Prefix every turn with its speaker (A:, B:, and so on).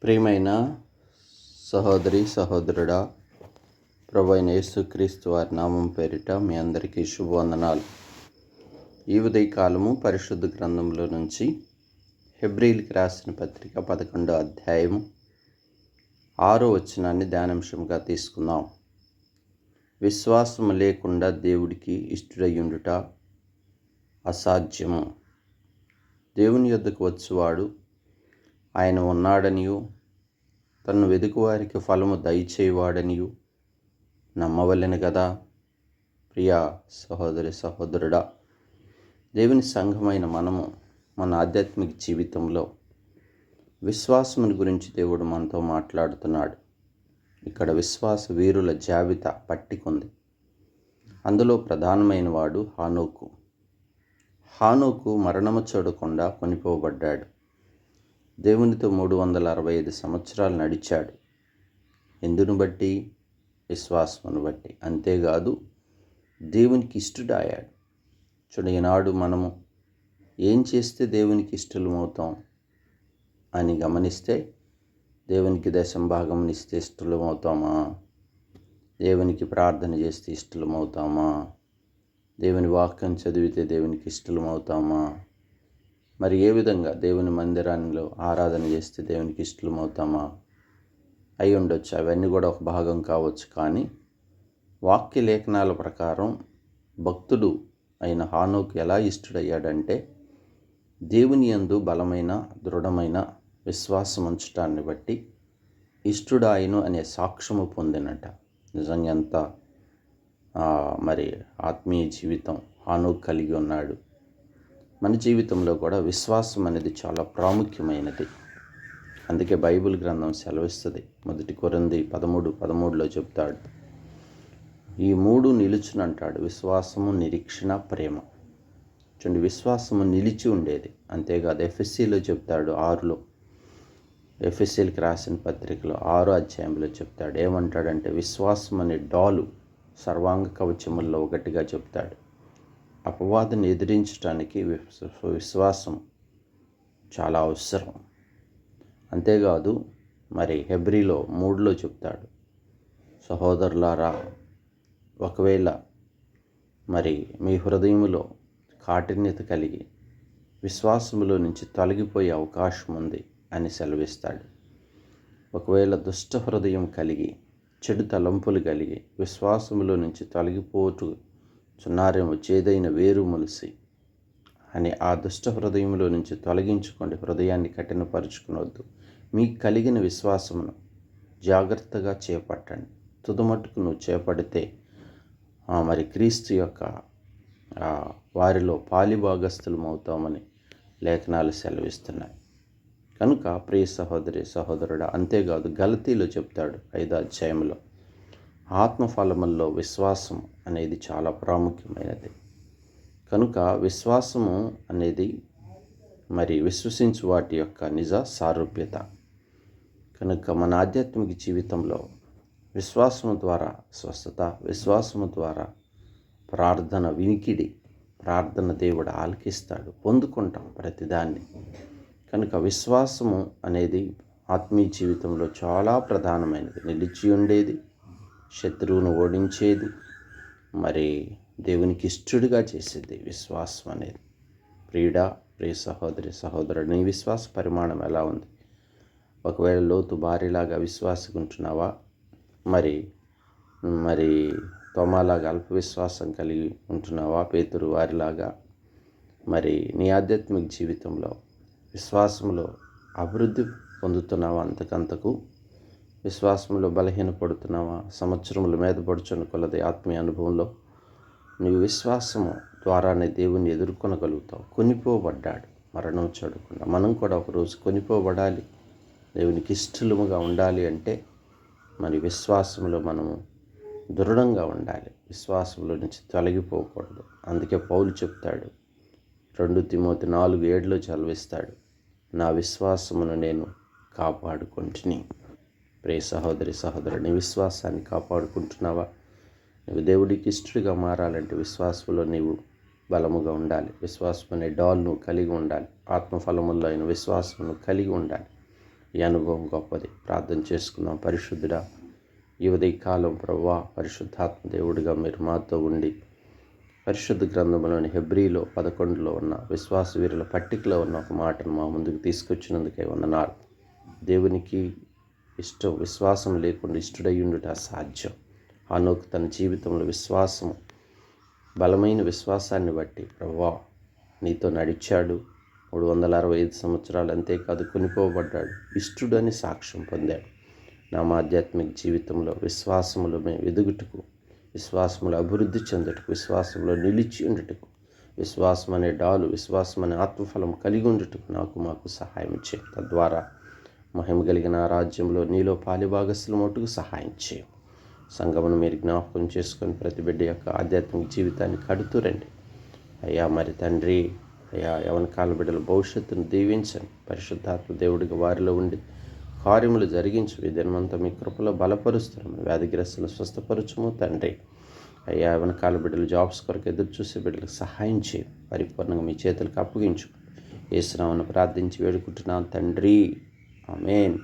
A: ప్రియమైన సహోదరి సహోదరుడా, ప్రభువైన యేసుక్రీస్తు వారి నామం పేరిట మీ అందరికీ శుభవందనాలు. ఈ ఉదయకాలము పరిశుద్ధ గ్రంథంలో నుంచి హెబ్రీయులకు రాసిన పత్రిక 11వ అధ్యాయము 6వ వచనాన్ని ధ్యానాంశంగా తీసుకుందాం. విశ్వాసము లేకుండా దేవుడికి ఇష్టుడయ్యుండుట అసాధ్యము. దేవుని యొద్దకు వచ్చువాడు ఆయన ఉన్నాడనియు తన్ను వెదుకువారికి ఫలము దయచేయువాడనియు నమ్మవలెను కదా. ప్రియా సహోదరి సహోదరుడా, దేవుని సంఘమైన మనము మన ఆధ్యాత్మిక జీవితంలో విశ్వాసముని గురించి దేవుడు మనతో మాట్లాడుతున్నాడు. ఇక్కడ విశ్వాస వీరుల జాబితా పట్టికుంది. అందులో ప్రధానమైన వాడు హానోకు. హానోకు మరణము చూడకుండా కొనిపోబడ్డాడు. దేవునితో 365 సంవత్సరాలు నడిచాడు. ఎందును బట్టి? విశ్వాసమును బట్టి. అంతేకాదు, దేవునికి ఇష్టుడాయాడు. చూడు, ఈనాడు మనము ఏం చేస్తే దేవునికి ఇష్టలమవుతాం అని గమనిస్తే, దేవునికి దశంభాగం ఇస్తే ఇష్టలమవుతామా? దేవునికి ప్రార్థన చేస్తే ఇష్టలమవుతామా? దేవుని వాక్యం చదివితే దేవునికి ఇష్టలమవుతామా? మరి ఏ విధంగా దేవుని మందిరాల్లో ఆరాధన చేస్తే దేవునికి ఇష్టలమవుతామా? అయి ఉండొచ్చు, అవన్నీ కూడా ఒక భాగం కావచ్చు. కానీ వాక్య లేఖనాల ప్రకారం భక్తుడు అయిన హానోకు ఎలా ఇష్టడయ్యాడంటే, దేవుని యందు బలమైన దృఢమైన విశ్వాసం ఉంచటాన్ని బట్టి ఇష్టుడాయను అనే సాక్ష్యము పొందినట. నిజంగా ఎంత మరి ఆత్మీయ జీవితం హానోకు కలిగి ఉన్నాడు. మన జీవితంలో కూడా విశ్వాసం అనేది చాలా ప్రాముఖ్యమైనది. అందుకే బైబిల్ గ్రంథం సెలవిస్తుంది. 1 కొరింథీ 13:13 చెప్తాడు, ఈ 3 నిలుచునంటాడు: విశ్వాసము, నిరీక్షణ, ప్రేమ. చూడండి, విశ్వాసము నిలిచి ఉండేది. అంతేకాదు, ఎఫ్ఎస్సీలో చెప్తాడు 6లో, ఎఫ్ఎస్సీలకు రాసిన పత్రికలో 6వ అధ్యాయంలో చెప్తాడు. ఏమంటాడంటే, విశ్వాసం అనే డాలు సర్వాంగ కవచముల్లో ఒకటిగా చెప్తాడు. అపవాదిని ఎదిరించడానికి విశ్వాసం చాలా అవసరం. అంతేకాదు, మరి హెబ్రీలో 3లో చెప్తాడు, సహోదరులారా, ఒకవేళ మరి మీ హృదయములో కాఠిన్యత కలిగి విశ్వాసములో నుంచి తొలగిపోయే అవకాశం ఉంది అని సెలవిస్తాడు. ఒకవేళ దుష్ట హృదయం కలిగి చెడు తలంపులు కలిగి విశ్వాసములో నుంచి తొలగిపోతూ చున్నారేమో చేదైన వేరు మొలిసి అని ఆ దుష్ట హృదయంలో నుంచి తొలగించుకోండి, హృదయాన్ని కఠినపరుచుకునవద్దు. మీకు కలిగిన విశ్వాసమును జాగ్రత్తగా చేపట్టండి. తుదమట్టుకు నువ్వు చేపడితే మరి క్రీస్తు యొక్క వారిలో పాలిభాగస్థులం అవుతామని లేఖనాలు సెలవిస్తున్నాయి. కనుక ప్రియ సహోదరి సహోదరుడు, అంతేకాదు గలతీలో చెప్తాడు 5వ అధ్యాయంలో, ఆత్మఫలముల్లో విశ్వాసం అనేది చాలా ప్రాముఖ్యమైనది. కనుక విశ్వాసము అనేది మరి విశ్వసించు వాటి యొక్క నిజ సారూప్యత. కనుక మన ఆధ్యాత్మిక జీవితంలో విశ్వాసము ద్వారా స్వస్థత, విశ్వాసము ద్వారా ప్రార్థన వినికిడి, ప్రార్థన దేవుడు ఆలకిస్తాడు, పొందుకుంటాం ప్రతిదాన్ని. కనుక విశ్వాసము అనేది ఆత్మీయ జీవితంలో చాలా ప్రధానమైనది. నిలిచి ఉండేది, శత్రువును ఓడించేది, మరి దేవునికి ఇష్టడుగా చేసేది విశ్వాసం అనేది. ప్రియ సహోదరి సహోదరుడు, నీ విశ్వాస పరిమాణం ఎలా ఉంది? ఒకవేళ లోతు భార్యలాగా విశ్వాసకుంటున్నావా? మరి తోమాలాగా అల్ప విశ్వాసం కలిగి ఉంటున్నావా? పేతురు వారిలాగా? మరి నీ ఆధ్యాత్మిక జీవితంలో విశ్వాసంలో అభివృద్ధి పొందుతున్నావా? అంతకంతకు విశ్వాసంలో బలహీనపడుతున్నావా? సంవత్సరముల మీద పడుచున్న కొలది ఆత్మీయ అనుభవంలో నీవు విశ్వాసము ద్వారానే దేవుణ్ణి ఎదుర్కొనగలుగుతావు. కొనిపోబడ్డాడు మరణం చూడకుండా. మనం కూడా ఒకరోజు కొనిపోబడాలి. దేవునికి ఇష్టలుగా ఉండాలి అంటే మరి విశ్వాసంలో మనము దృఢంగా ఉండాలి. విశ్వాసంలో నుంచి తొలగిపోకూడదు. అందుకే పౌలు చెప్తాడు, 2 తిమోతి 4:7 చదివిస్తాడు, నా విశ్వాసమును నేను కాపాడుకుంటుని. ప్రియ సహోదరి సహోదరుడు, నీ విశ్వాసాన్ని కాపాడుకుంటున్నావా? నువ్వు దేవుడికి ఇష్టడుగా మారాలంటే విశ్వాసంలో నీవు బలముగా ఉండాలి. విశ్వాసం అనే డాల్ నువ్వు కలిగి ఉండాలి. ఆత్మఫలముల్లో అయిన విశ్వాసమును కలిగి ఉండాలి. ఈ అనుభవం గొప్పది. ప్రార్థన చేసుకుందాం. పరిశుద్ధుడా, ఈ ఉదయకాలం ప్రభువా, పరిశుద్ధాత్మ దేవుడిగా మీరు మాతో ఉండి పరిశుద్ధ గ్రంథంలోని హెబ్రీలో 11లో ఉన్న విశ్వాస వీరుల పట్టికలో ఉన్న ఒక మాటను మా ముందుకు తీసుకొచ్చినందుకే వందనాలు. దేవునికి ఇష్టం, విశ్వాసం లేకుండా ఇష్టడై ఉండుట అసాధ్యం. హనోకు తన జీవితంలో విశ్వాసము, బలమైన విశ్వాసాన్ని బట్టి ప్రభువా నీతో నడిచాడు. 365 సంవత్సరాలు, అంతేకాదు కొనిపోబడ్డాడు. ఇష్టడని సాక్ష్యం పొందాడు. నా ఆధ్యాత్మిక జీవితంలో విశ్వాసములో మేము ఎదుగుటకు, విశ్వాసములో అభివృద్ధి చెందుటకు, విశ్వాసంలో నిలిచి ఉండుటకు, విశ్వాసం అనే డాలు, విశ్వాసం అనే ఆత్మఫలం కలిగి ఉండుటకు మాకు సహాయం చేయి. తద్వారా మహిమ కలిగిన రాజ్యంలో నీలో పాలిభాగస్సుల మటుకు సహాయం చేయం. సంఘమును మీరు జ్ఞాపకం చేసుకొని ప్రతి బిడ్డ యొక్క ఆధ్యాత్మిక జీవితాన్ని కడుతూ రండి అయ్యా. మరి తండ్రి అయ్యా, యవన కాల బిడ్డల భవిష్యత్తును దీవించండి. పరిశుద్ధాత్మ దేవుడిగా వారిలో ఉండి కార్యములు జరిగించు. ఈ దినమంతా మీ కృపలో బలపరుస్తున్నాము. వ్యాధిగ్రస్తులను స్వస్థపరచుము తండ్రి అయ్యా. యవన కాల బిడ్డలు జాబ్స్ కొరకు ఎదురు చూసే బిడ్డలకు సహాయం చేయి. పరిపూర్ణంగా మీ చేతులకు అప్పగించు. యేసు నామమున ప్రార్థించి వేడుకుంటున్నాను తండ్రి, ఆమేన్.